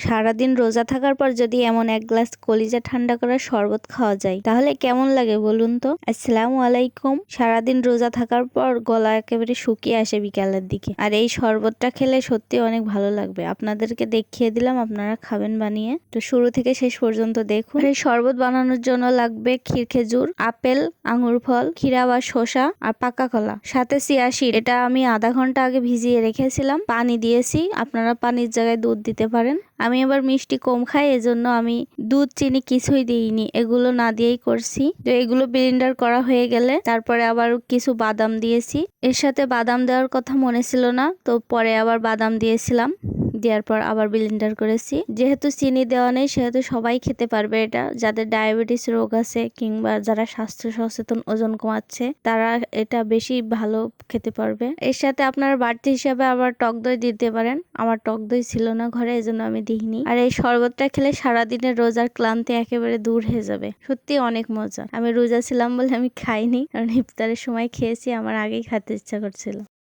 সারাদিন রোজা থাকার পর যদি এমন এক গ্লাস কলিজা ঠান্ডা করার শরবত খাওয়া যায় তাহলে কেমন লাগে বলুন তো। আসসালামু আলাইকুম। সারাদিন রোজা থাকার পর গলা একেবারে শুকিয়ে আসে বিকালের দিকে, আর এই শরবতটা খেলে সত্যি অনেক ভালো লাগবে। আপনাদেরকে দেখিয়ে দিলাম, আপনারা খাবেন বানিয়ে। তো শুরু থেকে শেষ পর্যন্ত দেখুন। এই শরবত বানানোর জন্য লাগবে ক্ষীর খেজুর, আপেল, আঙুর ফল, ক্ষীরা বা শসা আর পাকা কলা, সাথে চিয়া সিড। এটা আমি আধা ঘন্টা আগে ভিজিয়ে রেখেছিলাম, পানি দিয়েছি। আপনারা পানির জায়গায় দুধ দিতে পারেন। আমি আবার মিষ্টি কম খাই, এজন্য আমি দুধ চিনি কিছুই দিইনি, এগুলো না দিয়েই করছি। তো এগুলো ব্লেন্ডার করা হয়ে গেলে তারপরে আবার কিছু বাদাম দিয়েছি। এর সাথে বাদাম দেওয়ার কথা মনে ছিল না, তো পরে আবার বাদাম দিয়েছিলাম। দেওয়ার পর আবার ব্লেন্ডার করেছি। যেহেতু চিনি দেওয়া নেই সেহেতু সবাই খেতে পারবে এটা। যাদের ডায়াবেটিস রোগ আছে কিংবা যারা স্বাস্থ্য সচেতন, ওজন কমাচ্ছে, তারা এটা বেশি ভালো খেতে পারবে। এর সাথে আপনার বাড়তি হিসাবে আবার টক দই দিতে পারেন। আমার টক দই ছিল না ঘরে, এজন্য আমি দিইনি। আর এই শরবতটা খেলে সারাদিনের রোজার ক্লান্তি একেবারে দূর হয়ে যাবে। সত্যি অনেক মজা। আমি রোজা ছিলাম বলে আমি খাইনি, কারণ ইফতারের সময় খেয়েছি, আমার আগেই খেতে ইচ্ছা করছিল।